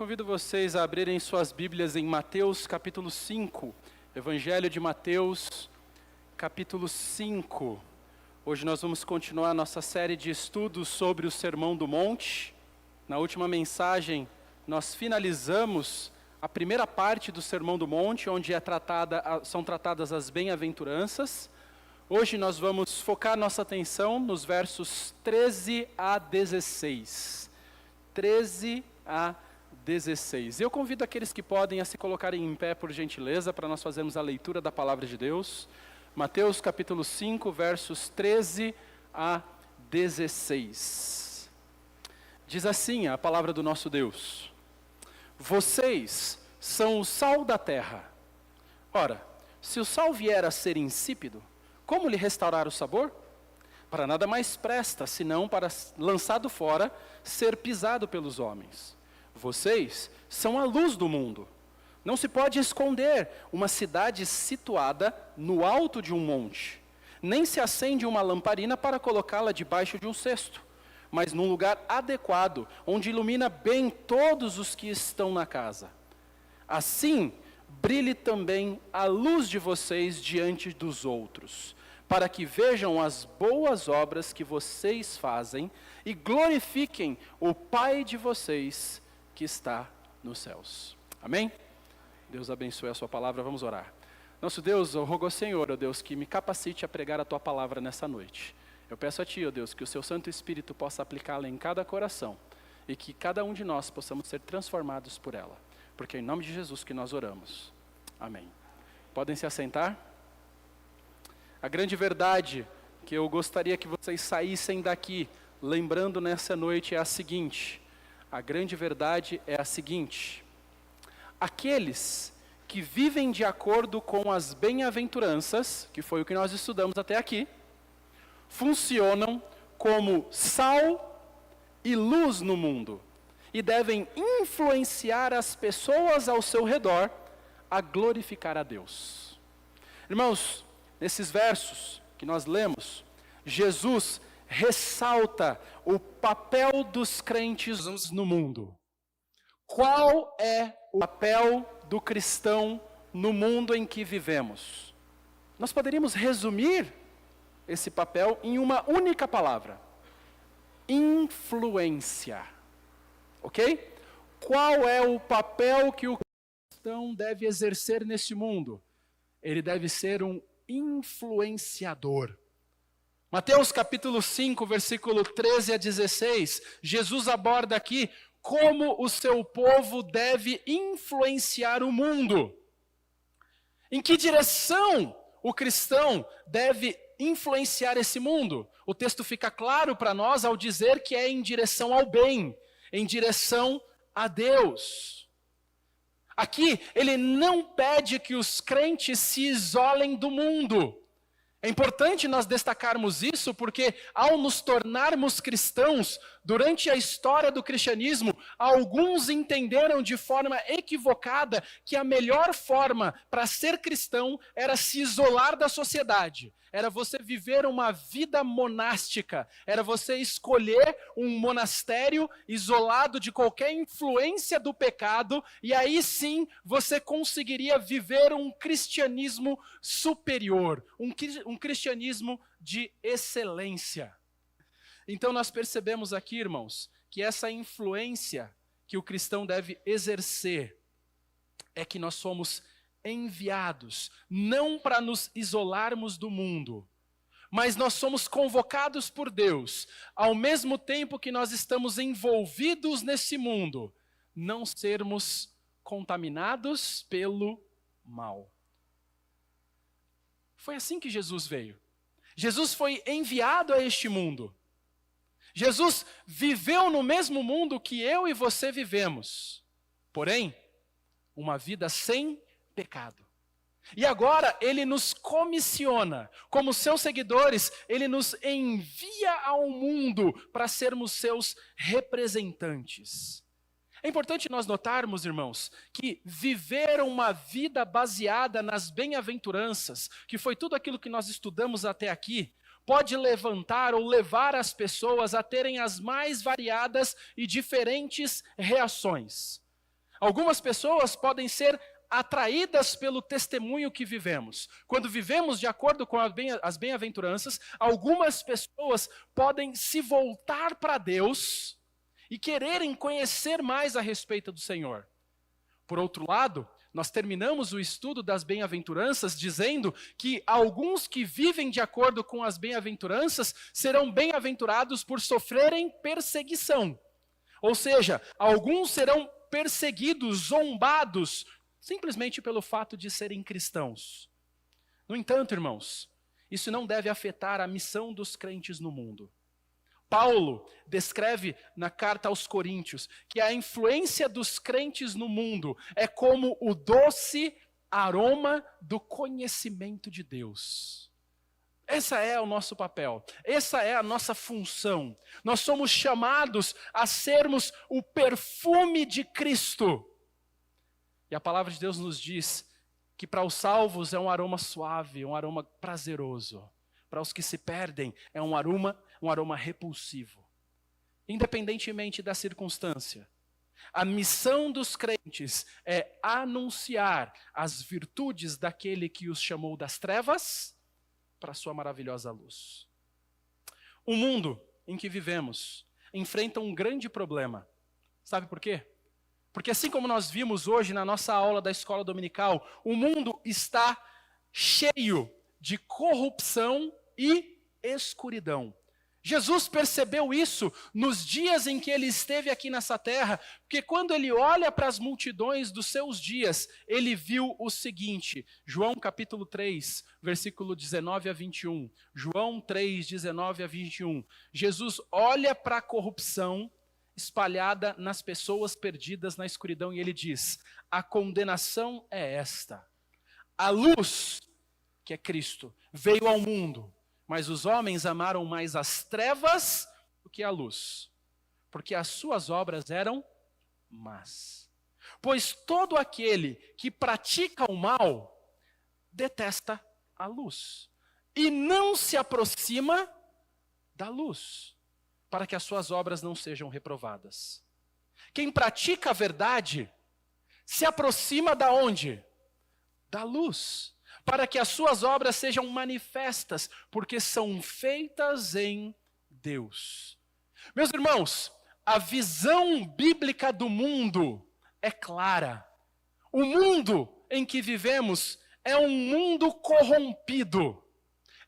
convido vocês a abrirem suas Bíblias em Mateus capítulo 5, Evangelho de Mateus capítulo 5. Hoje nós vamos continuar a nossa série de estudos sobre o Sermão do Monte. Na última mensagem, nós finalizamos a primeira parte do Sermão do Monte, onde são tratadas as bem-aventuranças. Hoje nós vamos focar nossa atenção nos versos 13 a 16. 13 a 16. Eu convido aqueles que podem a se colocarem em pé, por gentileza, para nós fazermos a leitura da palavra de Deus. Mateus capítulo 5, versos 13 a 16. Diz assim a palavra do nosso Deus: Vocês são o sal da terra. Ora, se o sal vier a ser insípido, como lhe restaurar o sabor? Para nada mais presta, senão para, lançado fora, ser pisado pelos homens. Vocês são a luz do mundo. Não se pode esconder uma cidade situada no alto de um monte. Nem se acende uma lamparina para colocá-la debaixo de um cesto, mas num lugar adequado, onde ilumina bem todos os que estão na casa. Assim, brilhe também a luz de vocês diante dos outros, para que vejam as boas obras que vocês fazem e glorifiquem o Pai de vocês que está nos céus. Amém? Deus abençoe a sua palavra, vamos orar. Nosso Deus, eu rogo ao Senhor, ó Deus, que me capacite a pregar a tua palavra nessa noite. Eu peço a ti, ó Deus, que o seu Santo Espírito possa aplicá-la em cada coração e que cada um de nós possamos ser transformados por ela. Porque é em nome de Jesus que nós oramos. Amém. Podem se assentar? A grande verdade que eu gostaria que vocês saíssem daqui lembrando nessa noite é a seguinte: a grande verdade é a seguinte: aqueles que vivem de acordo com as bem-aventuranças, que foi o que nós estudamos até aqui, funcionam como sal e luz no mundo e devem influenciar as pessoas ao seu redor a glorificar a Deus. Irmãos, nesses versos que nós lemos, Jesus ressalta o papel dos crentes no mundo. Qual é o papel do cristão no mundo em que vivemos? Nós poderíamos resumir esse papel em uma única palavra: influência. Ok? Qual é o papel que o cristão deve exercer neste mundo? Ele deve ser um influenciador. Mateus capítulo 5, versículo 13 a 16, Jesus aborda aqui como o seu povo deve influenciar o mundo. Em que direção o cristão deve influenciar esse mundo? O texto fica claro para nós ao dizer que é em direção ao bem, em direção a Deus. Aqui, ele não pede que os crentes se isolem do mundo. É importante nós destacarmos isso porque, ao nos tornarmos cristãos, durante a história do cristianismo, alguns entenderam de forma equivocada que a melhor forma para ser cristão era se isolar da sociedade. Era você viver uma vida monástica, era você escolher um monastério isolado de qualquer influência do pecado, e aí sim você conseguiria viver um cristianismo superior, um cristianismo de excelência. Então nós percebemos aqui, irmãos, que essa influência que o cristão deve exercer é que nós somos enviados, não para nos isolarmos do mundo, mas nós somos convocados por Deus, ao mesmo tempo que nós estamos envolvidos nesse mundo, não sermos contaminados pelo mal. Foi assim que Jesus veio. Jesus foi enviado a este mundo. Jesus viveu no mesmo mundo que eu e você vivemos, porém, uma vida sem pecado. E agora ele nos comissiona, como seus seguidores, ele nos envia ao mundo para sermos seus representantes. É importante nós notarmos, irmãos, que viver uma vida baseada nas bem-aventuranças, que foi tudo aquilo que nós estudamos até aqui, pode levantar ou levar as pessoas a terem as mais variadas e diferentes reações. Algumas pessoas podem ser atraídas pelo testemunho que vivemos. Quando vivemos de acordo com as bem-aventuranças, algumas pessoas podem se voltar para Deus e quererem conhecer mais a respeito do Senhor. Por outro lado, nós terminamos o estudo das bem-aventuranças dizendo que alguns que vivem de acordo com as bem-aventuranças serão bem-aventurados por sofrerem perseguição. Ou seja, alguns serão perseguidos, zombados, simplesmente pelo fato de serem cristãos. No entanto, irmãos, isso não deve afetar a missão dos crentes no mundo. Paulo descreve na carta aos Coríntios que a influência dos crentes no mundo é como o doce aroma do conhecimento de Deus. Esse é o nosso papel, essa é a nossa função. Nós somos chamados a sermos o perfume de Cristo. E a palavra de Deus nos diz que para os salvos é um aroma suave, um aroma prazeroso. Para os que se perdem é um aroma repulsivo. Independentemente da circunstância, a missão dos crentes é anunciar as virtudes daquele que os chamou das trevas para a sua maravilhosa luz. O mundo em que vivemos enfrenta um grande problema. Sabe por quê? Porque assim como nós vimos hoje na nossa aula da escola dominical, o mundo está cheio de corrupção e escuridão. Jesus percebeu isso nos dias em que ele esteve aqui nessa terra, porque quando ele olha para as multidões dos seus dias, ele viu o seguinte, João capítulo 3, versículo 19 a 21. João 3, 19 a 21. Jesus olha para a corrupção espalhada nas pessoas perdidas na escuridão e ele diz: a condenação é esta. A luz, que é Cristo, veio ao mundo, mas os homens amaram mais as trevas do que a luz, porque as suas obras eram más. Pois todo aquele que pratica o mal detesta a luz e não se aproxima da luz, para que as suas obras não sejam reprovadas. Quem pratica a verdade se aproxima da onde? Da luz, para que as suas obras sejam manifestas, porque são feitas em Deus. Meus irmãos, a visão bíblica do mundo é clara. O mundo em que vivemos é um mundo corrompido,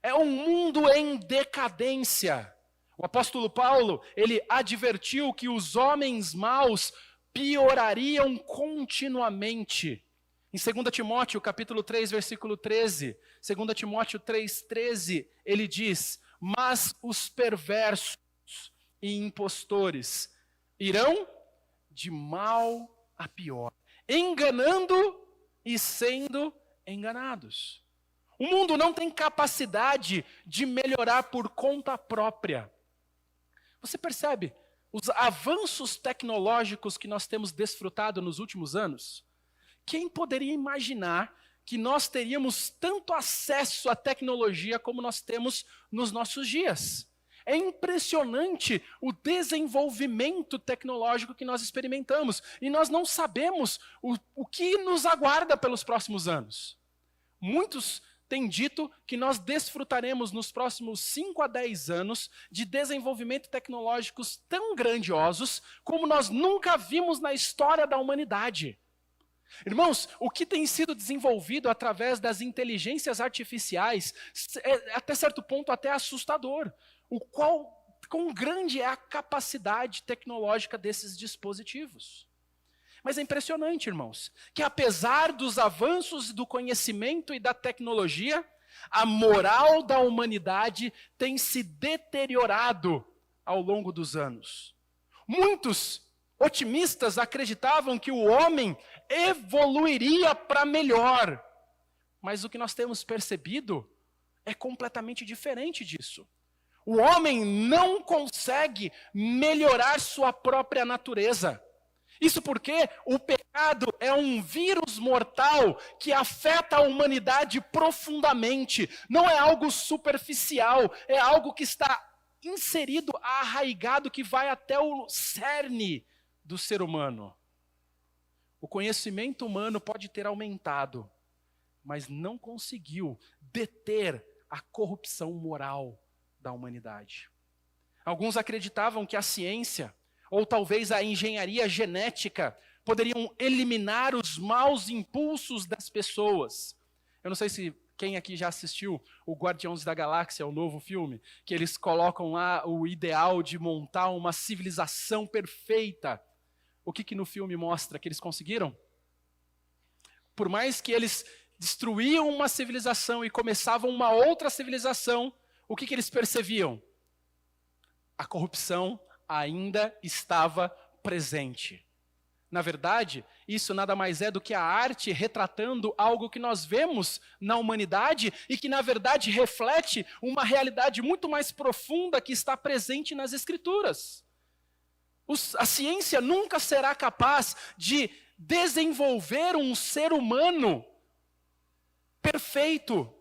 é um mundo em decadência. O apóstolo Paulo, ele advertiu que os homens maus piorariam continuamente. Em 2 Timóteo, capítulo 3, versículo 13, 2 Timóteo 3:13, ele diz: mas os perversos e impostores irão de mal a pior, enganando e sendo enganados. O mundo não tem capacidade de melhorar por conta própria. Você percebe os avanços tecnológicos que nós temos desfrutado nos últimos anos? Quem poderia imaginar que nós teríamos tanto acesso à tecnologia como nós temos nos nossos dias? É impressionante o desenvolvimento tecnológico que nós experimentamos. E nós não sabemos o que nos aguarda pelos próximos anos. Muitos têm dito que nós desfrutaremos nos próximos 5 a 10 anos de desenvolvimento tecnológicos tão grandiosos como nós nunca vimos na história da humanidade. Irmãos, o que tem sido desenvolvido através das inteligências artificiais é, até certo ponto, até assustador. Quão grande é a capacidade tecnológica desses dispositivos. Mas é impressionante, irmãos, que apesar dos avanços do conhecimento e da tecnologia, a moral da humanidade tem se deteriorado ao longo dos anos. Muitos otimistas acreditavam que o homem evoluiria para melhor. Mas o que nós temos percebido é completamente diferente disso. O homem não consegue melhorar sua própria natureza. Isso porque o pecado é um vírus mortal que afeta a humanidade profundamente. Não é algo superficial, é algo que está inserido, arraigado, que vai até o cerne do ser humano. O conhecimento humano pode ter aumentado, mas não conseguiu deter a corrupção moral da humanidade. Alguns acreditavam que a ciência, ou talvez a engenharia genética, poderiam eliminar os maus impulsos das pessoas. Eu não sei se quem aqui já assistiu o Guardiões da Galáxia, o novo filme, que eles colocam lá o ideal de montar uma civilização perfeita. O que no filme mostra que eles conseguiram? Por mais que eles destruíam uma civilização e começavam uma outra civilização, o que eles percebiam? A corrupção ainda estava presente. Na verdade, isso nada mais é do que a arte retratando algo que nós vemos na humanidade e que, na verdade, reflete uma realidade muito mais profunda que está presente nas Escrituras. A ciência nunca será capaz de desenvolver um ser humano perfeito.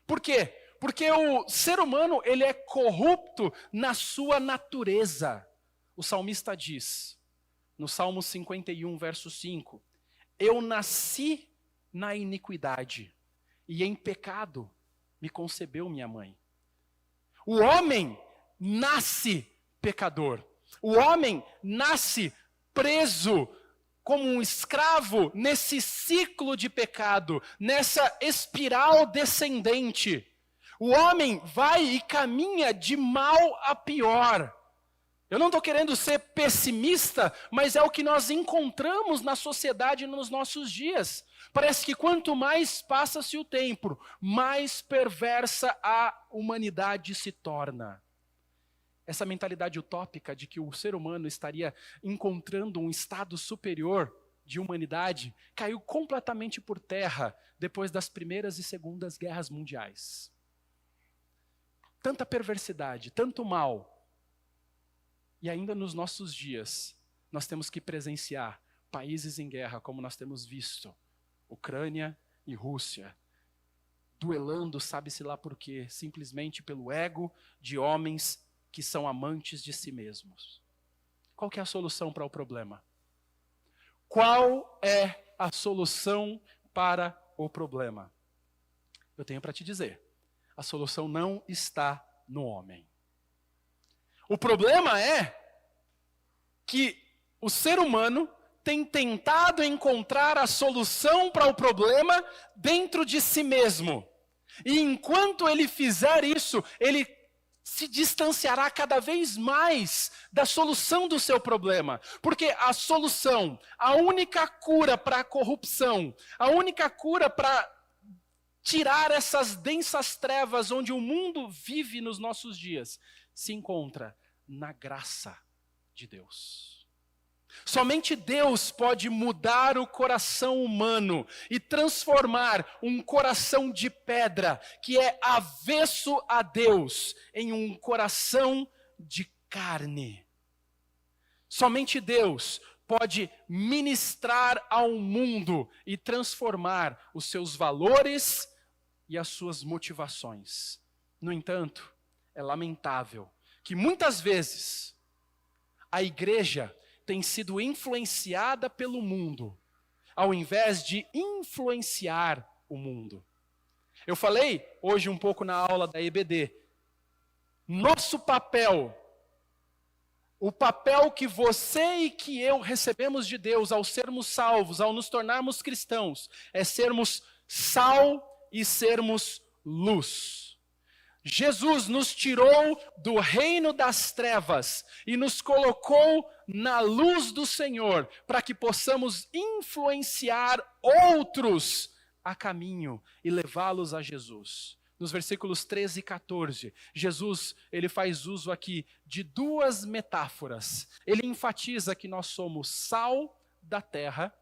Por quê? Porque o ser humano, ele é corrupto na sua natureza. O salmista diz, no Salmo 51, verso 5, eu nasci na iniquidade, e em pecado me concebeu minha mãe. O homem nasce pecador. O homem nasce preso como um escravo nesse ciclo de pecado, nessa espiral descendente. O homem vai e caminha de mal a pior. Eu não estou querendo ser pessimista, mas é o que nós encontramos na sociedade nos nossos dias. Parece que quanto mais passa-se o tempo, mais perversa a humanidade se torna. Essa mentalidade utópica de que o ser humano estaria encontrando um estado superior de humanidade caiu completamente por terra depois das primeiras e segundas guerras mundiais. Tanta perversidade, tanto mal. E ainda nos nossos dias, nós temos que presenciar países em guerra, como nós temos visto, Ucrânia e Rússia, duelando, sabe-se lá por quê, simplesmente pelo ego de homens que são amantes de si mesmos. Qual que é a solução para o problema? Qual é a solução para o problema? Eu tenho para te dizer, a solução não está no homem. O problema é que o ser humano tem tentado encontrar a solução para o problema dentro de si mesmo. E enquanto ele fizer isso, ele se distanciará cada vez mais da solução do seu problema. Porque a solução, a única cura para a corrupção, a única cura para tirar essas densas trevas onde o mundo vive nos nossos dias, se encontra na graça de Deus. Somente Deus pode mudar o coração humano e transformar um coração de pedra, que é avesso a Deus, em um coração de carne. Somente Deus pode ministrar ao mundo e transformar os seus valores e as suas motivações. No entanto, é lamentável que muitas vezes a igreja tem sido influenciada pelo mundo, ao invés de influenciar o mundo. Eu falei hoje um pouco na aula da EBD, nosso papel, o papel que você e que eu recebemos de Deus ao sermos salvos, ao nos tornarmos cristãos, é sermos sal e sermos luz. Jesus nos tirou do reino das trevas e nos colocou na luz do Senhor, para que possamos influenciar outros a caminho e levá-los a Jesus. Nos versículos 13 e 14, Jesus, ele faz uso aqui de duas metáforas. Ele enfatiza que nós somos sal da terra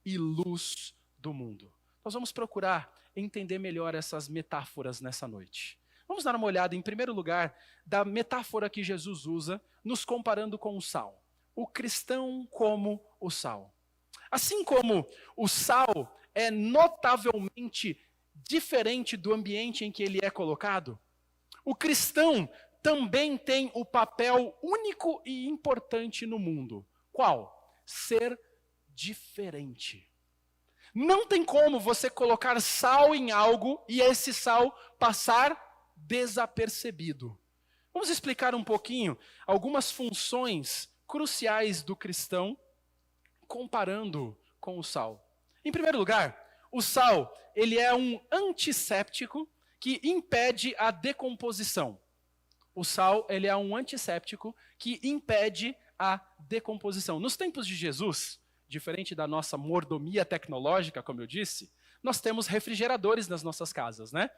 e luz do mundo. Nós vamos procurar entender melhor essas metáforas nessa noite. Vamos dar uma olhada, em primeiro lugar, da metáfora que Jesus usa, nos comparando com o sal. O cristão como o sal. Assim como o sal é notavelmente diferente do ambiente em que ele é colocado, o cristão também tem o papel único e importante no mundo. Qual? Ser diferente. Não tem como você colocar sal em algo e esse sal passar desapercebido. Vamos explicar um pouquinho algumas funções cruciais do cristão, comparando com o sal. Em primeiro lugar, o sal, ele é um antisséptico que impede a decomposição. O sal, ele é um antisséptico que impede a decomposição. Nos tempos de Jesus, diferente da nossa mordomia tecnológica, como eu disse, nós temos refrigeradores nas nossas casas, né?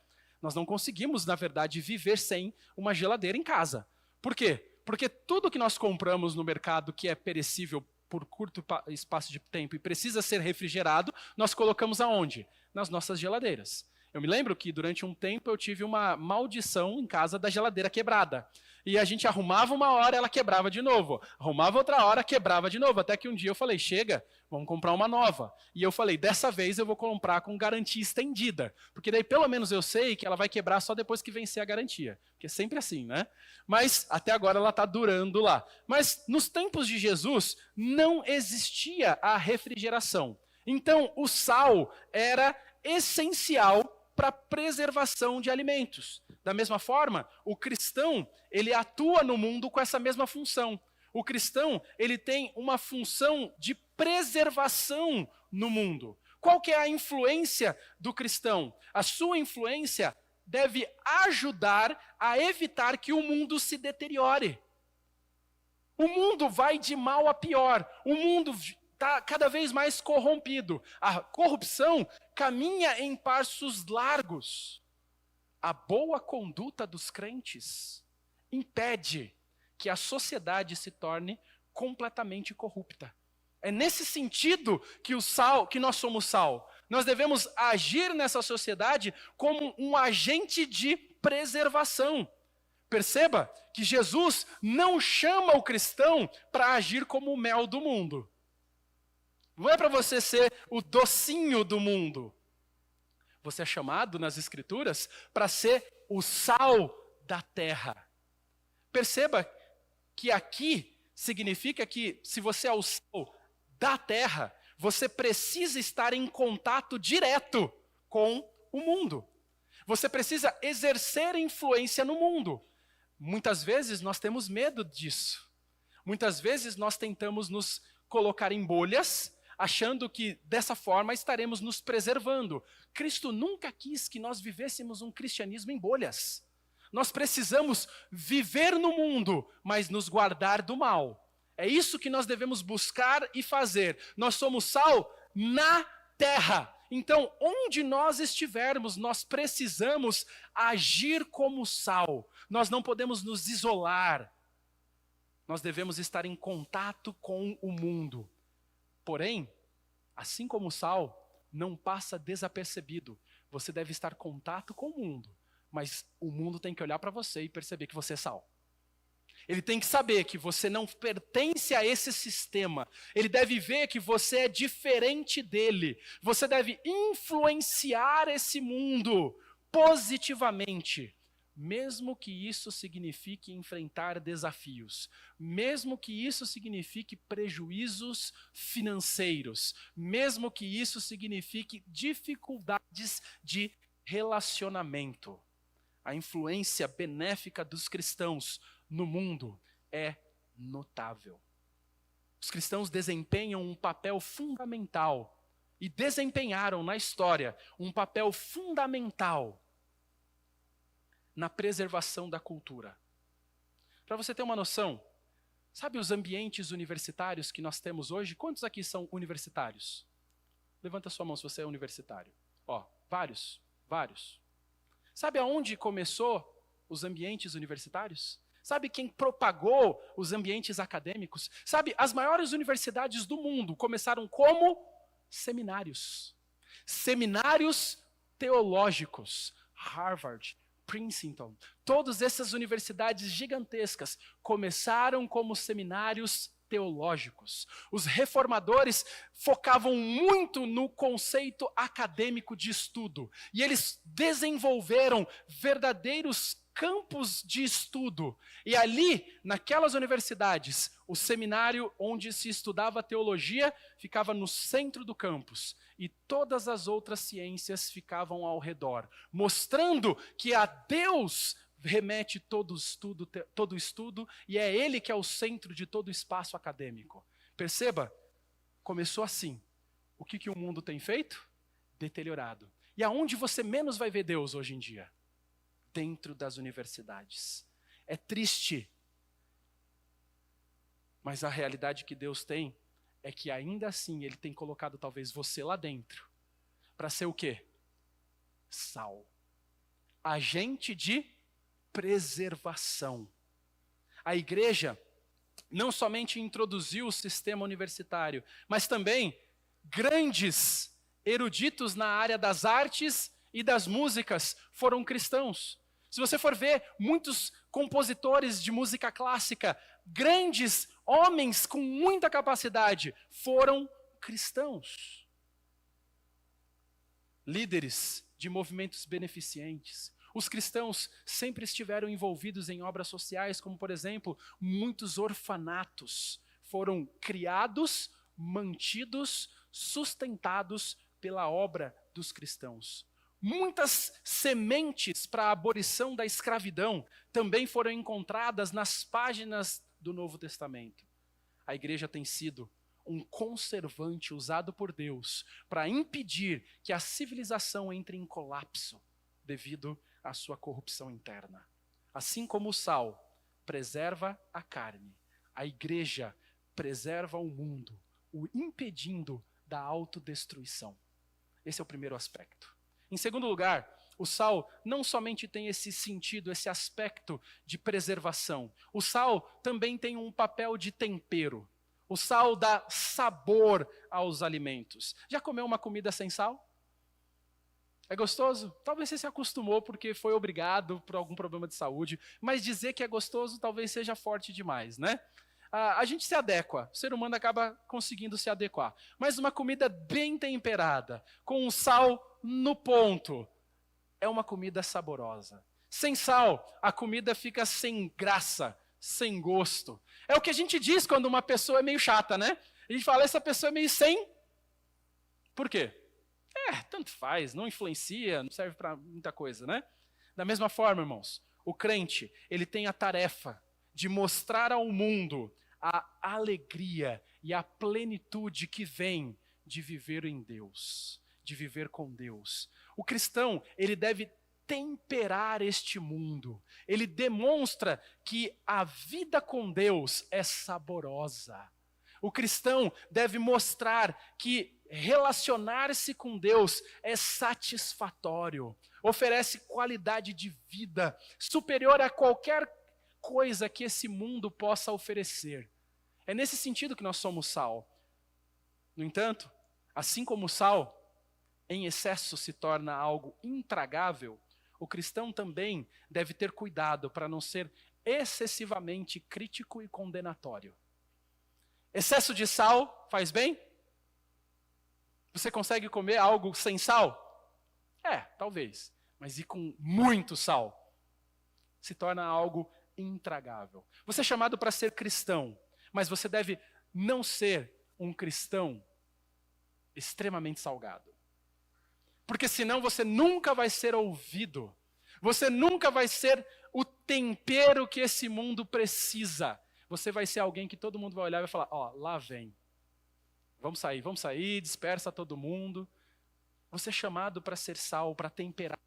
Nós não conseguimos, na verdade, viver sem uma geladeira em casa. Por quê? Porque tudo que nós compramos no mercado que é perecível por curto espaço de tempo e precisa ser refrigerado, nós colocamos aonde? Nas nossas geladeiras. Eu me lembro que durante um tempo eu tive uma maldição em casa da geladeira quebrada. E a gente arrumava uma hora, ela quebrava de novo. Arrumava outra hora, quebrava de novo. Até que um dia eu falei, chega, vamos comprar uma nova. E eu falei, dessa vez eu vou comprar com garantia estendida. Porque daí pelo menos eu sei que ela vai quebrar só depois que vencer a garantia. Porque é sempre assim, né? Mas até agora ela está durando lá. Mas nos tempos de Jesus não existia a refrigeração. Então o sal era essencial para a preservação de alimentos. Da mesma forma, o cristão, ele atua no mundo com essa mesma função. O cristão, ele tem uma função de preservação no mundo. Qual que é a influência do cristão? A sua influência deve ajudar a evitar que o mundo se deteriore. O mundo vai de mal a pior. O mundo está cada vez mais corrompido. A corrupção caminha em passos largos. A boa conduta dos crentes impede que a sociedade se torne completamente corrupta. É nesse sentido que nós somos sal. Nós devemos agir nessa sociedade como um agente de preservação. Perceba que Jesus não chama o cristão para agir como o mel do mundo. Não é para você ser o docinho do mundo. Você é chamado nas Escrituras para ser o sal da terra. Perceba que aqui significa que se você é o sal da terra, você precisa estar em contato direto com o mundo. Você precisa exercer influência no mundo. Muitas vezes nós temos medo disso. Muitas vezes nós tentamos nos colocar em bolhas, achando que dessa forma estaremos nos preservando. Cristo nunca quis que nós vivêssemos um cristianismo em bolhas. Nós precisamos viver no mundo, mas nos guardar do mal. É isso que nós devemos buscar e fazer. Nós somos sal na terra. Então, onde nós estivermos, nós precisamos agir como sal. Nós não podemos nos isolar. Nós devemos estar em contato com o mundo. Porém, assim como o sal não passa desapercebido, você deve estar em contato com o mundo, mas o mundo tem que olhar para você e perceber que você é sal. Ele tem que saber que você não pertence a esse sistema. Ele deve ver que você é diferente dele. Você deve influenciar esse mundo positivamente. Mesmo que isso signifique enfrentar desafios, mesmo que isso signifique prejuízos financeiros, mesmo que isso signifique dificuldades de relacionamento. A influência benéfica dos cristãos no mundo é notável. Os cristãos desempenham um papel fundamental e desempenharam na história um papel fundamental na preservação da cultura. Para você ter uma noção, sabe os ambientes universitários que nós temos hoje? Quantos aqui são universitários? Levanta sua mão se você é universitário. Ó, vários. Sabe aonde começou os ambientes universitários? Sabe quem propagou os ambientes acadêmicos? Sabe, as maiores universidades do mundo começaram como seminários. Seminários teológicos. Harvard, Princeton, todas essas universidades gigantescas começaram como seminários teológicos. Os reformadores focavam muito no conceito acadêmico de estudo. E eles desenvolveram verdadeiros campos de estudo. E ali, naquelas universidades, o seminário onde se estudava teologia ficava no centro do campus. E todas as outras ciências ficavam ao redor, mostrando que a Deus remete todo estudo, e é Ele que é o centro de todo o espaço acadêmico. Perceba, começou assim. O que o mundo tem feito? Deteriorado. E aonde você menos vai ver Deus hoje em dia? Dentro das universidades. É triste, mas a realidade que Deus tem é que ainda assim Ele tem colocado talvez você lá dentro para ser o quê? Sal. Agente de preservação. A igreja não somente introduziu o sistema universitário, mas também grandes eruditos na área das artes e das músicas foram cristãos. Se você for ver, muitos compositores de música clássica, grandes homens com muita capacidade, foram cristãos. Líderes de movimentos beneficentes. Os cristãos sempre estiveram envolvidos em obras sociais, como, por exemplo, muitos orfanatos foram criados, mantidos, sustentados pela obra dos cristãos. Muitas sementes para a abolição da escravidão também foram encontradas nas páginas do Novo Testamento. A igreja tem sido um conservante usado por Deus para impedir que a civilização entre em colapso devido à sua corrupção interna. Assim como o sal preserva a carne, a igreja preserva o mundo, o impedindo da autodestruição. Esse é o primeiro aspecto. Em segundo lugar, o sal não somente tem esse sentido, esse aspecto de preservação. O sal também tem um papel de tempero. O sal dá sabor aos alimentos. Já comeu uma comida sem sal? É gostoso? Talvez você se acostumou porque foi obrigado por algum problema de saúde, mas dizer que é gostoso talvez seja forte demais, né? A gente se adequa, o ser humano acaba conseguindo se adequar. Mas uma comida bem temperada, com um sal no ponto, é uma comida saborosa. Sem sal, a comida fica sem graça, sem gosto. É o que a gente diz quando uma pessoa é meio chata, né? A gente fala, essa pessoa é meio sem. Por quê? Tanto faz, não influencia, não serve para muita coisa, né? Da mesma forma, irmãos, o crente, ele tem a tarefa de mostrar ao mundo a alegria e a plenitude que vem de viver em Deus, de viver com Deus. O cristão, ele deve temperar este mundo. Ele demonstra que a vida com Deus é saborosa. O cristão deve mostrar que relacionar-se com Deus é satisfatório, oferece qualidade de vida superior a qualquer coisa que esse mundo possa oferecer. É nesse sentido que nós somos sal. No entanto, assim como o sal em excesso se torna algo intragável, o cristão também deve ter cuidado para não ser excessivamente crítico e condenatório. Excesso de sal faz bem? Você consegue comer algo sem sal? Talvez. Mas e com muito sal? Se torna algo intragável. Você é chamado para ser cristão, mas você deve não ser um cristão extremamente salgado. Porque senão você nunca vai ser ouvido. Você nunca vai ser o tempero que esse mundo precisa. Você vai ser alguém que todo mundo vai olhar e vai falar, lá vem. Vamos sair, dispersa todo mundo. Você é chamado para ser sal, para temperar.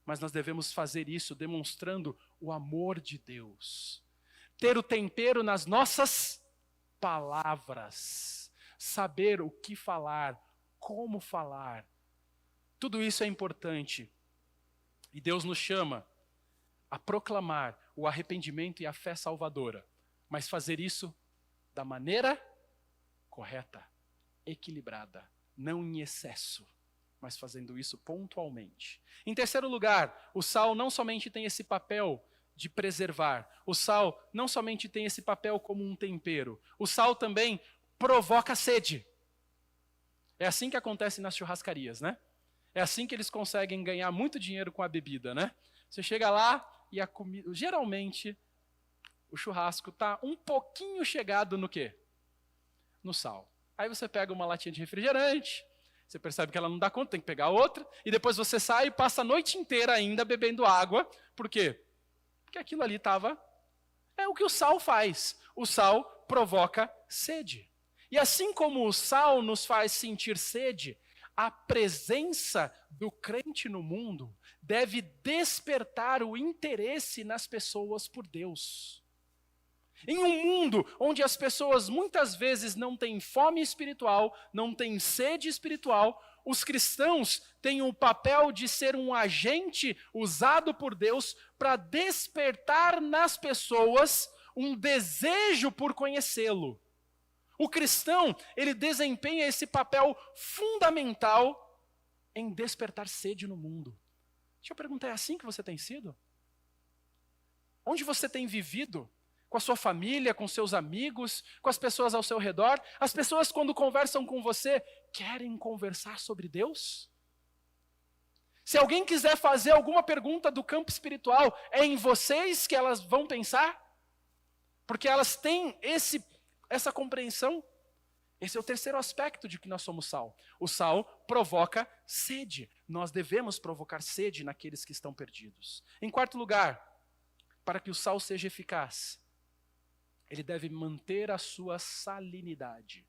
Mas nós devemos fazer isso demonstrando o amor de Deus. Ter o tempero nas nossas palavras. Saber o que falar, como falar. Tudo isso é importante. E Deus nos chama a proclamar o arrependimento e a fé salvadora. Mas fazer isso da maneira correta, equilibrada, não em excesso, mas fazendo isso pontualmente. Em terceiro lugar, o sal não somente tem esse papel de preservar, o sal não somente tem esse papel como um tempero, o sal também provoca sede. É assim que acontece nas churrascarias, né? É assim que eles conseguem ganhar muito dinheiro com a bebida, né? Você chega lá, e a comida, geralmente, o churrasco está um pouquinho chegado no quê? No sal. Aí você pega uma latinha de refrigerante, você percebe que ela não dá conta, tem que pegar outra, e depois você sai e passa a noite inteira ainda bebendo água. Por quê? Porque aquilo ali estava... É o que o sal faz. O sal provoca sede. E assim como o sal nos faz sentir sede, a presença do crente no mundo deve despertar o interesse nas pessoas por Deus. Em um mundo onde as pessoas muitas vezes não têm fome espiritual, não têm sede espiritual, os cristãos têm o papel de ser um agente usado por Deus para despertar nas pessoas um desejo por conhecê-lo. O cristão, ele desempenha esse papel fundamental em despertar sede no mundo. Deixa eu perguntar, é assim que você tem sido? Onde você tem vivido? Com a sua família, com seus amigos, com as pessoas ao seu redor? As pessoas, quando conversam com você, querem conversar sobre Deus? Se alguém quiser fazer alguma pergunta do campo espiritual, é em vocês que elas vão pensar? Porque elas têm essa compreensão. Esse é o terceiro aspecto de que nós somos sal. O sal provoca sede. Nós devemos provocar sede naqueles que estão perdidos. Em quarto lugar, para que o sal seja eficaz, ele deve manter a sua salinidade.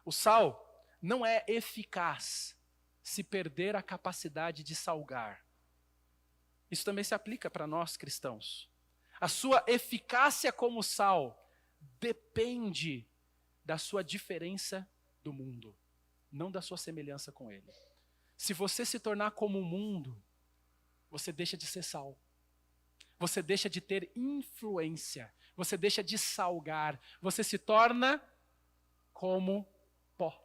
O sal não é eficaz se perder a capacidade de salgar. Isso também se aplica para nós cristãos. A sua eficácia como sal depende da sua diferença do mundo, não da sua semelhança com ele. Se você se tornar como o mundo, você deixa de ser sal. Você deixa de ter influência. Você deixa de salgar. Você se torna como pó.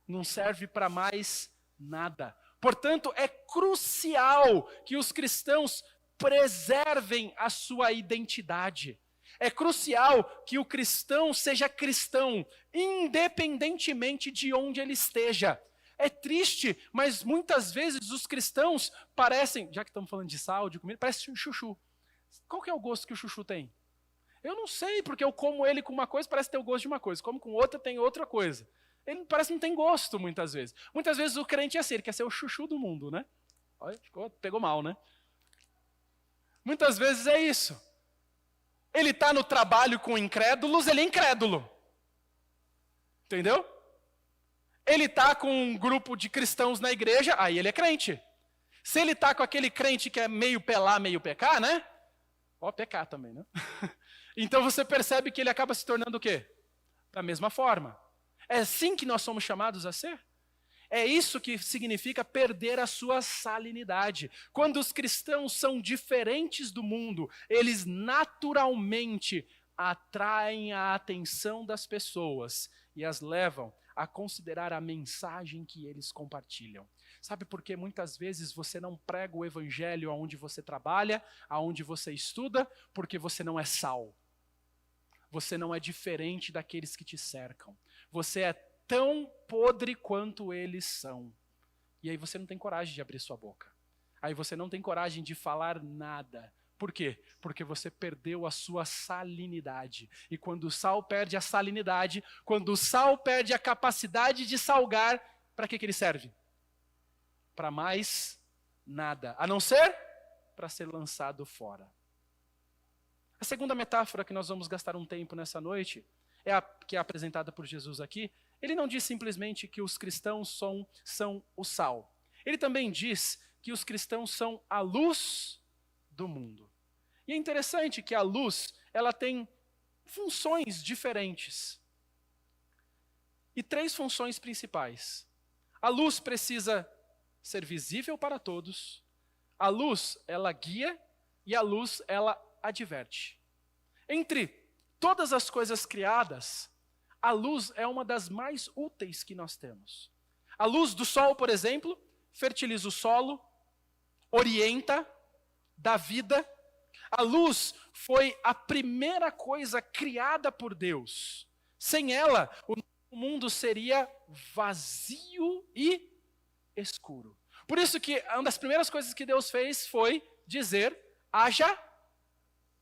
Não serve para mais nada. Portanto, é crucial que os cristãos preservem a sua identidade. É crucial que o cristão seja cristão, independentemente de onde ele esteja. É triste, mas muitas vezes os cristãos parecem, já que estamos falando de sal, de comida, parece um chuchu. Qual que é o gosto que o chuchu tem? Eu não sei, porque eu como ele com uma coisa, parece ter o gosto de uma coisa. Como com outra, tem outra coisa. Ele parece que não tem gosto, muitas vezes. Muitas vezes o crente é assim, ele quer ser o chuchu do mundo, né? Olha, pegou mal, né? Muitas vezes é isso. Ele está no trabalho com incrédulos, ele é incrédulo. Entendeu? Ele está com um grupo de cristãos na igreja, aí ele é crente. Se ele está com aquele crente que é meio pelá, meio pecar, né? Ó, pecar também, né? Então você percebe que ele acaba se tornando o quê? Da mesma forma. É assim que nós somos chamados a ser? É isso que significa perder a sua salinidade. Quando os cristãos são diferentes do mundo, eles naturalmente atraem a atenção das pessoas e as levam a considerar a mensagem que eles compartilham. Sabe por que muitas vezes você não prega o evangelho aonde você trabalha, aonde você estuda? Porque você não é sal. Você não é diferente daqueles que te cercam. Você é tão podre quanto eles são. E aí você não tem coragem de abrir sua boca. Aí você não tem coragem de falar nada. Por quê? Porque você perdeu a sua salinidade. E quando o sal perde a salinidade, quando o sal perde a capacidade de salgar, para que ele serve? Para mais nada. A não ser para ser lançado fora. A segunda metáfora que nós vamos gastar um tempo nessa noite, que é apresentada por Jesus aqui. Ele não diz simplesmente que os cristãos são o sal. Ele também diz que os cristãos são a luz do mundo. E é interessante que a luz, ela tem funções diferentes. E 3 funções principais. A luz precisa ser visível para todos. A luz, ela guia. E a luz, ela adverte. Entre todas as coisas criadas, a luz é uma das mais úteis que nós temos. A luz do sol, por exemplo, fertiliza o solo, orienta, dá vida. A luz foi a primeira coisa criada por Deus. Sem ela, o mundo seria vazio e escuro. Por isso que uma das primeiras coisas que Deus fez foi dizer: haja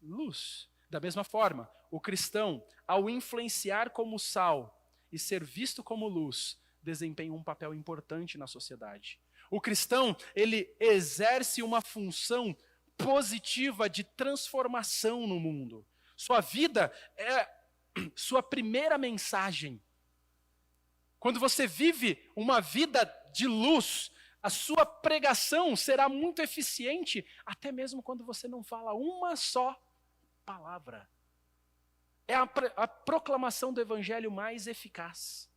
luz. Da mesma forma, o cristão, ao influenciar como sal e ser visto como luz, desempenha um papel importante na sociedade. O cristão, ele exerce uma função positiva de transformação no mundo. Sua vida é sua primeira mensagem. Quando você vive uma vida de luz, a sua pregação será muito eficiente, até mesmo quando você não fala uma só palavra. É a proclamação do evangelho mais eficaz.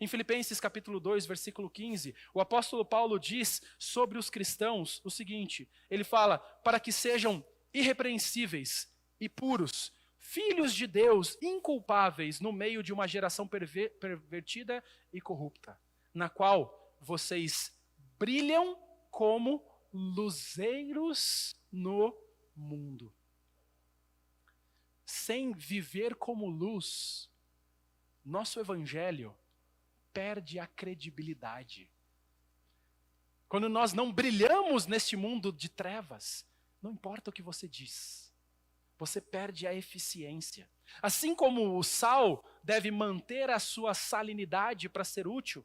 Em Filipenses capítulo 2, versículo 15, o apóstolo Paulo diz sobre os cristãos o seguinte, ele fala, para que sejam irrepreensíveis e puros, filhos de Deus, inculpáveis no meio de uma geração pervertida e corrupta, na qual vocês brilham como luzeiros no mundo. Sem viver como luz, nosso evangelho perde a credibilidade. Quando nós não brilhamos neste mundo de trevas, não importa o que você diz, você perde a eficiência. Assim como o sal deve manter a sua salinidade para ser útil,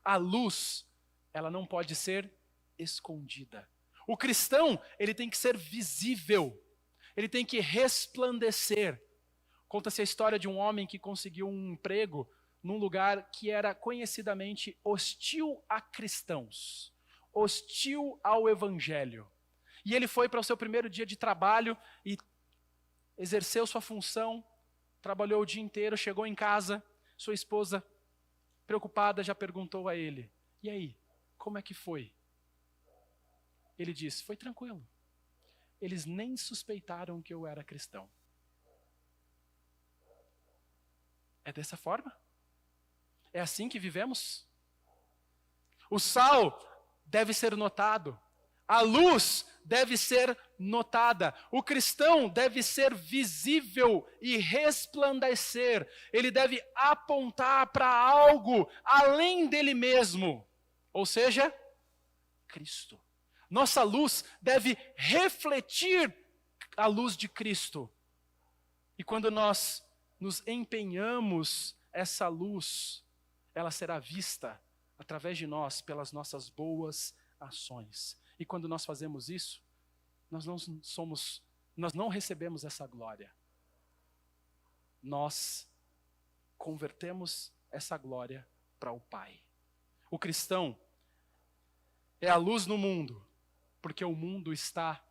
a luz, ela não pode ser escondida. O cristão, ele tem que ser visível. Ele tem que resplandecer. Conta-se a história de um homem que conseguiu um emprego num lugar que era conhecidamente hostil a cristãos, hostil ao evangelho. E ele foi para o seu primeiro dia de trabalho e exerceu sua função, trabalhou o dia inteiro, chegou em casa, sua esposa, preocupada, já perguntou a ele, e aí, como é que foi? Ele disse, foi tranquilo. Eles nem suspeitaram que eu era cristão. É dessa forma? É assim que vivemos? O sal deve ser notado. A luz deve ser notada. O cristão deve ser visível e resplandecer. Ele deve apontar para algo além dele mesmo. Ou seja, Cristo. Nossa luz deve refletir a luz de Cristo. E quando nós nos empenhamos essa luz, ela será vista através de nós pelas nossas boas ações. E quando nós fazemos isso, nós não recebemos essa glória. Nós convertemos essa glória para o Pai. O cristão é a luz no mundo, porque o mundo está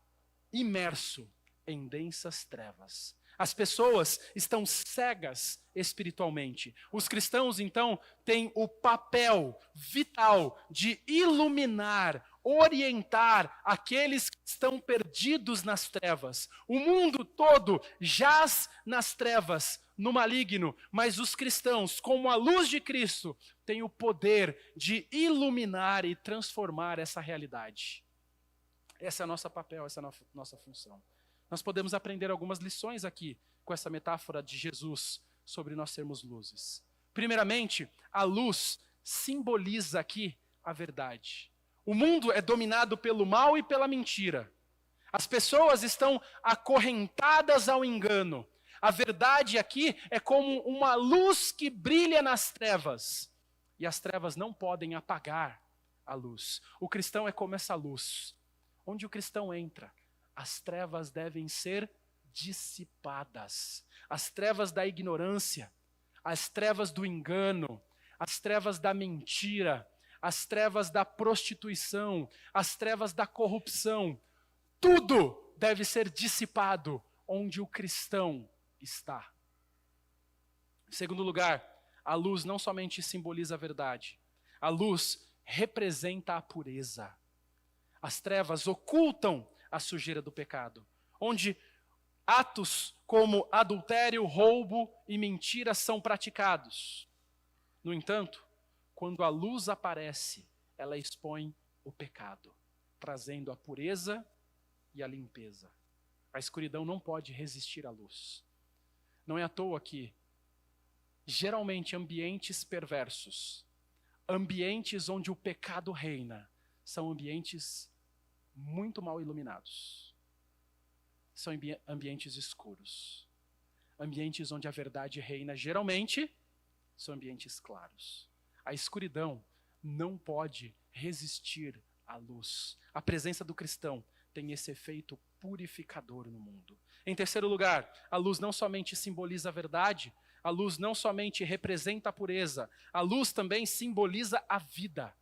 imerso em densas trevas. As pessoas estão cegas espiritualmente. Os cristãos, então, têm o papel vital de iluminar, orientar aqueles que estão perdidos nas trevas. O mundo todo jaz nas trevas, no maligno, mas os cristãos, como a luz de Cristo, têm o poder de iluminar e transformar essa realidade. Esse é o nosso papel, essa é a nossa função. Nós podemos aprender algumas lições aqui com essa metáfora de Jesus sobre nós sermos luzes. Primeiramente, a luz simboliza aqui a verdade. O mundo é dominado pelo mal e pela mentira. As pessoas estão acorrentadas ao engano. A verdade aqui é como uma luz que brilha nas trevas. E as trevas não podem apagar a luz. O cristão é como essa luz. Onde o cristão entra, as trevas devem ser dissipadas. As trevas da ignorância, as trevas do engano, as trevas da mentira, as trevas da prostituição, as trevas da corrupção. Tudo deve ser dissipado onde o cristão está. Em segundo lugar, a luz não somente simboliza a verdade, a luz representa a pureza. As trevas ocultam a sujeira do pecado, onde atos como adultério, roubo e mentira são praticados. No entanto, quando a luz aparece, ela expõe o pecado, trazendo a pureza e a limpeza. A escuridão não pode resistir à luz. Não é à toa que, geralmente, ambientes perversos, ambientes onde o pecado reina, são ambientes muito mal iluminados. são ambientes escuros. Ambientes onde a verdade reina, geralmente, são ambientes claros. A escuridão não pode resistir à luz. A presença do cristão tem esse efeito purificador no mundo. Em terceiro lugar, a luz não somente simboliza a verdade, a luz não somente representa a pureza, a luz também simboliza a vida.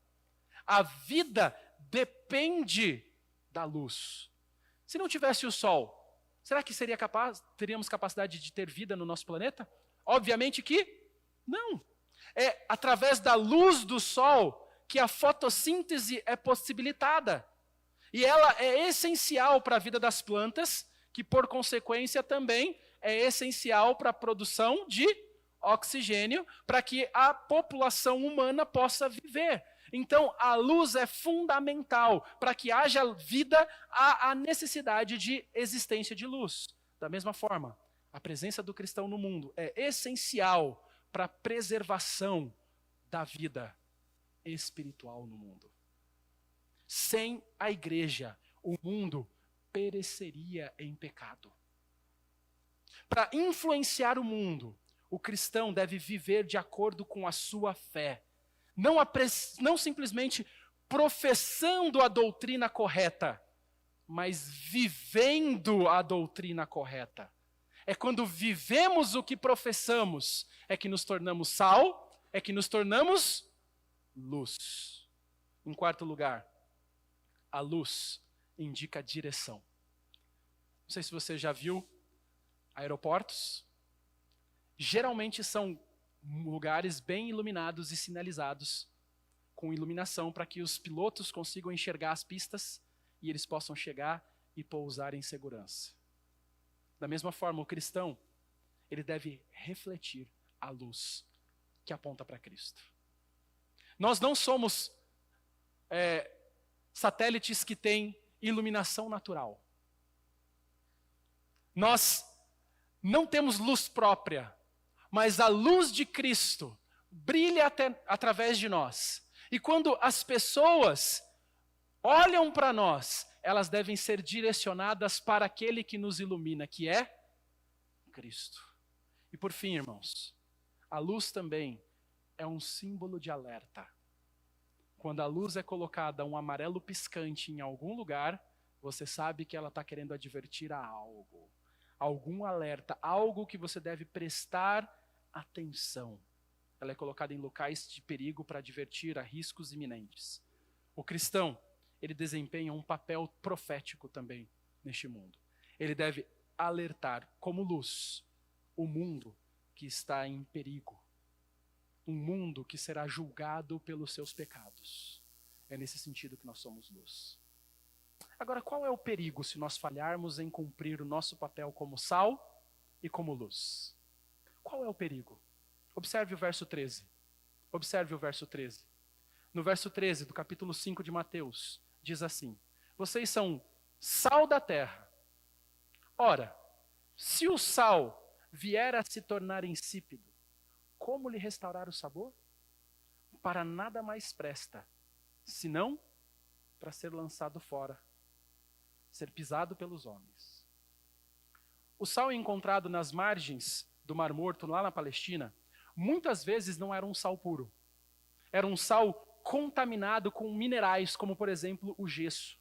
A vida depende da luz. Se não tivesse o sol, será que teríamos capacidade de ter vida no nosso planeta? Obviamente que não. É através da luz do sol que a fotossíntese é possibilitada. E ela é essencial para a vida das plantas, que por consequência também é essencial para a produção de oxigênio, para que a população humana possa viver. Então, a luz é fundamental. Para que haja vida, há a necessidade de existência de luz. Da mesma forma, a presença do cristão no mundo é essencial para a preservação da vida espiritual no mundo. Sem a igreja, o mundo pereceria em pecado. Para influenciar o mundo, o cristão deve viver de acordo com a sua fé. Não simplesmente professando a doutrina correta, mas vivendo a doutrina correta. É quando vivemos o que professamos, é que nos tornamos sal, é que nos tornamos luz. Em quarto lugar, a luz indica direção. Não sei se você já viu aeroportos. Geralmente são lugares bem iluminados e sinalizados com iluminação para que os pilotos consigam enxergar as pistas e eles possam chegar e pousar em segurança. Da mesma forma, o cristão, ele deve refletir a luz que aponta para Cristo. Nós não somos satélites que têm iluminação natural. Nós não temos luz própria, mas a luz de Cristo brilha através de nós. E quando as pessoas olham para nós, elas devem ser direcionadas para aquele que nos ilumina, que é Cristo. E por fim, irmãos, a luz também é um símbolo de alerta. Quando a luz é colocada um amarelo piscante em algum lugar, você sabe que ela está querendo advertir a algo. Algum alerta, algo que você deve prestar atenção. Ela é colocada em locais de perigo para advertir a riscos iminentes. O cristão, ele desempenha um papel profético também neste mundo. Ele deve alertar como luz o mundo que está em perigo. Um mundo que será julgado pelos seus pecados. É nesse sentido que nós somos luz. Agora, qual é o perigo se nós falharmos em cumprir o nosso papel como sal e como luz? Qual é o perigo? Observe o verso 13. Observe o verso 13. No verso 13 do capítulo 5 de Mateus, diz assim: vocês são sal da terra. Ora, se o sal vier a se tornar insípido, como lhe restaurar o sabor? Para nada mais presta, senão para ser lançado fora, ser pisado pelos homens. O sal encontrado nas margens do Mar Morto, lá na Palestina, muitas vezes não era um sal puro. Era um sal contaminado com minerais, como por exemplo o gesso.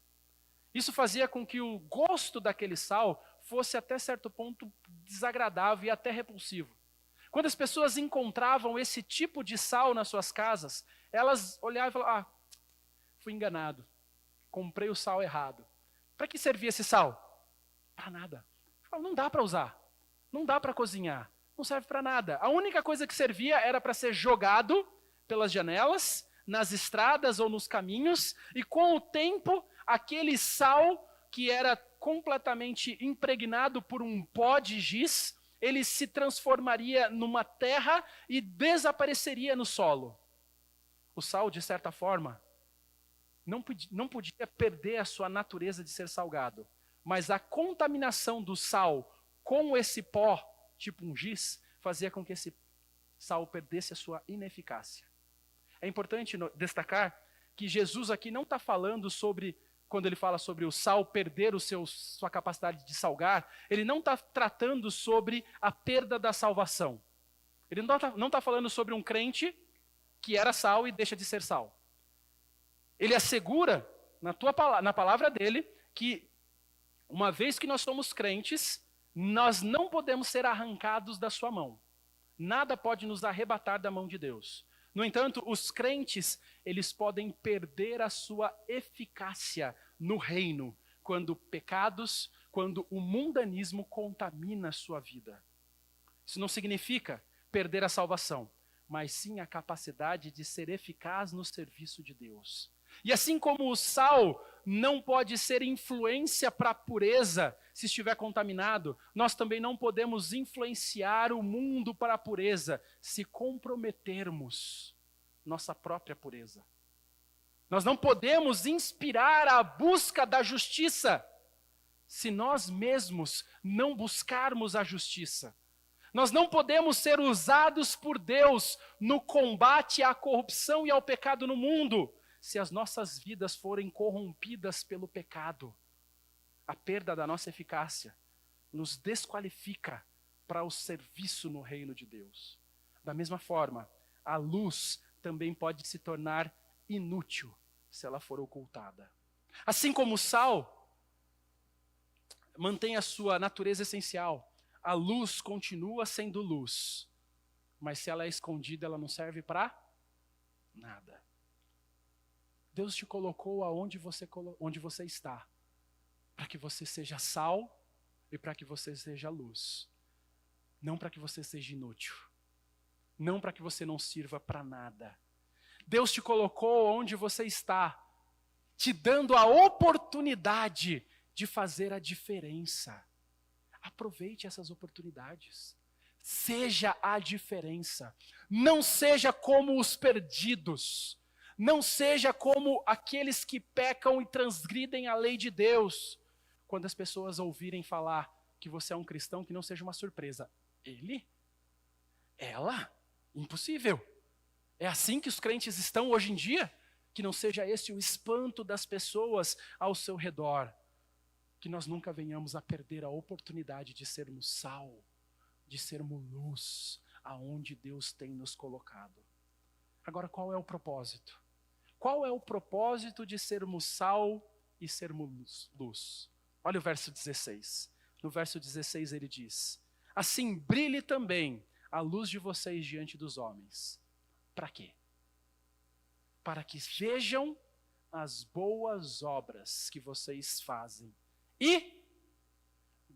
Isso fazia com que o gosto daquele sal fosse até certo ponto desagradável e até repulsivo. Quando as pessoas encontravam esse tipo de sal nas suas casas, elas olhavam e falavam: fui enganado, comprei o sal errado. Para que servia esse sal? Para nada. Não dá para usar, não dá para cozinhar, não serve para nada. A única coisa que servia era para ser jogado pelas janelas, nas estradas ou nos caminhos, e com o tempo, aquele sal que era completamente impregnado por um pó de giz, ele se transformaria numa terra e desapareceria no solo. O sal, de certa forma, não podia perder a sua natureza de ser salgado, mas a contaminação do sal com esse pó, tipo um giz, fazia com que esse sal perdesse a sua ineficácia. É importante destacar que Jesus aqui não está falando sobre quando ele fala sobre o sal perder sua capacidade de salgar, ele não está tratando sobre a perda da salvação. Ele não está falando sobre um crente que era sal e deixa de ser sal. Ele assegura, na palavra dele, que uma vez que nós somos crentes, nós não podemos ser arrancados da sua mão. Nada pode nos arrebatar da mão de Deus. No entanto, os crentes, eles podem perder a sua eficácia no reino, quando o mundanismo contamina a sua vida. Isso não significa perder a salvação, mas sim a capacidade de ser eficaz no serviço de Deus. E assim como o sal não pode ser influência para a pureza se estiver contaminado, nós também não podemos influenciar o mundo para a pureza se comprometermos nossa própria pureza. Nós não podemos inspirar a busca da justiça se nós mesmos não buscarmos a justiça. Nós não podemos ser usados por Deus no combate à corrupção e ao pecado no mundo se as nossas vidas forem corrompidas pelo pecado. A perda da nossa eficácia nos desqualifica para o serviço no reino de Deus. Da mesma forma, a luz também pode se tornar inútil se ela for ocultada. Assim como o sal mantém a sua natureza essencial, a luz continua sendo luz, mas se ela é escondida, ela não serve para nada. Deus te colocou onde você está, para que você seja sal e para que você seja luz. Não para que você seja inútil. Não para que você não sirva para nada. Deus te colocou onde você está, te dando a oportunidade de fazer a diferença. Aproveite essas oportunidades. Seja a diferença. Não seja como os perdidos. Não seja como aqueles que pecam e transgridem a lei de Deus. Quando as pessoas ouvirem falar que você é um cristão, que não seja uma surpresa. Ele? Ela? Impossível. É assim que os crentes estão hoje em dia? Que não seja esse o espanto das pessoas ao seu redor. Que nós nunca venhamos a perder a oportunidade de sermos sal, de sermos luz, aonde Deus tem nos colocado. Agora, qual é o propósito? Qual é o propósito de sermos sal e sermos luz? Olha o verso 16. No verso 16 ele diz: assim brilhe também a luz de vocês diante dos homens. Para quê? Para que vejam as boas obras que vocês fazem e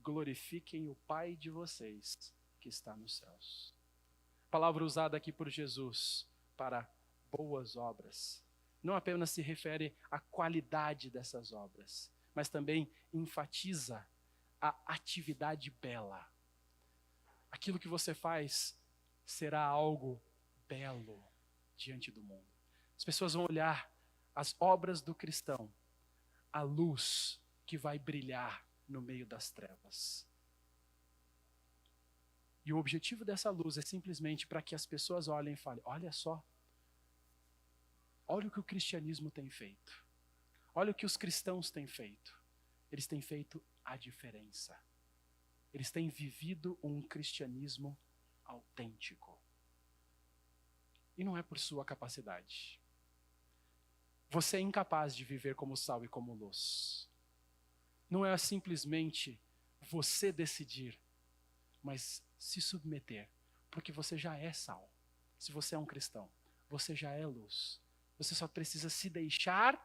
glorifiquem o Pai de vocês que está nos céus. A palavra usada aqui por Jesus para boas obras não apenas se refere à qualidade dessas obras, mas também enfatiza a atividade bela. Aquilo que você faz será algo belo diante do mundo. As pessoas vão olhar as obras do cristão, a luz que vai brilhar no meio das trevas. E o objetivo dessa luz é simplesmente para que as pessoas olhem e falem: olha só, olha o que o cristianismo tem feito. Olha o que os cristãos têm feito. Eles têm feito a diferença. Eles têm vivido um cristianismo autêntico. E não é por sua capacidade. Você é incapaz de viver como sal e como luz. Não é simplesmente você decidir, mas se submeter, porque você já é sal. Se você é um cristão, você já é luz. Você só precisa se deixar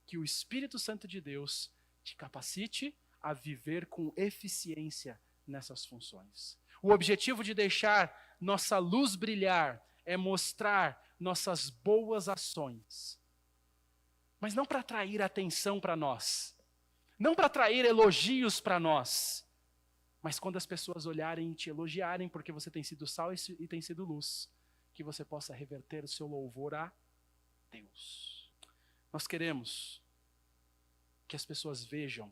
que o Espírito Santo de Deus te capacite a viver com eficiência nessas funções. O objetivo de deixar nossa luz brilhar é mostrar nossas boas ações. Mas não para atrair atenção para nós. Não para atrair elogios para nós. Mas quando as pessoas olharem e te elogiarem porque você tem sido sal e tem sido luz, que você possa reverter o seu louvor a Deus. Nós queremos que as pessoas vejam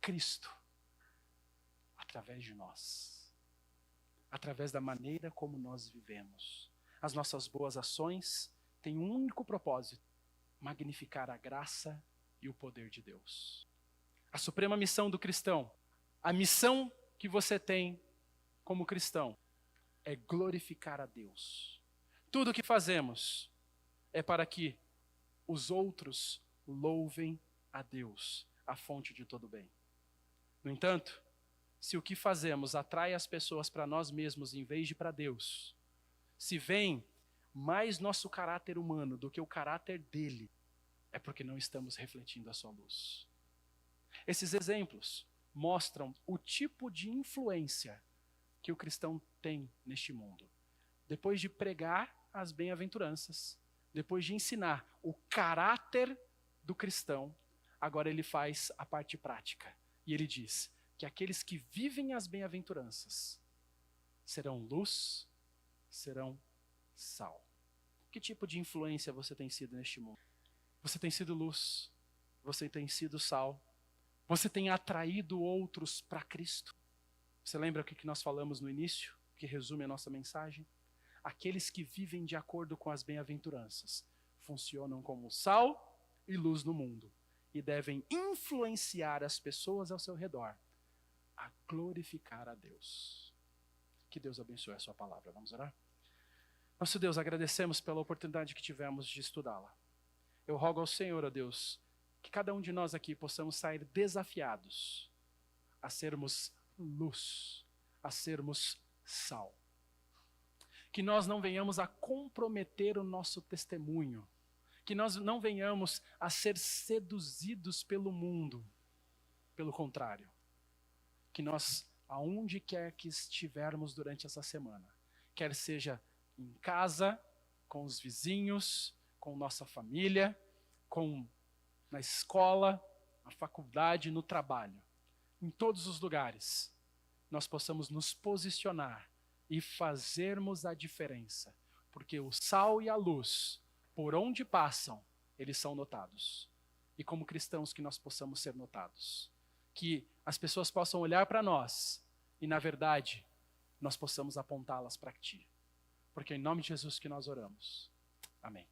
Cristo através de nós, através da maneira como nós vivemos. As nossas boas ações têm um único propósito: magnificar a graça e o poder de Deus. A suprema missão do cristão, a missão que você tem como cristão, é glorificar a Deus. Tudo o que fazemos é para que os outros louvem a Deus, a fonte de todo bem. No entanto, se o que fazemos atrai as pessoas para nós mesmos em vez de para Deus, se vem mais nosso caráter humano do que o caráter dele, é porque não estamos refletindo a sua luz. Esses exemplos mostram o tipo de influência que o cristão tem neste mundo. Depois de pregar as bem-aventuranças, depois de ensinar o caráter do cristão, agora ele faz a parte prática. E ele diz que aqueles que vivem as bem-aventuranças serão luz, serão sal. Que tipo de influência você tem sido neste mundo? Você tem sido luz, você tem sido sal, você tem atraído outros para Cristo. Você lembra o que nós falamos no início, que resume a nossa mensagem? Aqueles que vivem de acordo com as bem-aventuranças funcionam como sal e luz no mundo e devem influenciar as pessoas ao seu redor a glorificar a Deus. Que Deus abençoe a sua palavra. Vamos orar? Nosso Deus, agradecemos pela oportunidade que tivemos de estudá-la. Eu rogo ao Senhor, ó Deus, que cada um de nós aqui possamos sair desafiados a sermos luz, a sermos sal. Que nós não venhamos a comprometer o nosso testemunho, que nós não venhamos a ser seduzidos pelo mundo. Pelo contrário, que nós, aonde quer que estivermos durante essa semana, quer seja em casa, com os vizinhos, com nossa família, na escola, na faculdade, no trabalho, em todos os lugares, nós possamos nos posicionar e fazermos a diferença, porque o sal e a luz, por onde passam, eles são notados. E como cristãos que nós possamos ser notados, que as pessoas possam olhar para nós e, na verdade, nós possamos apontá-las para ti. Porque é em nome de Jesus que nós oramos. Amém.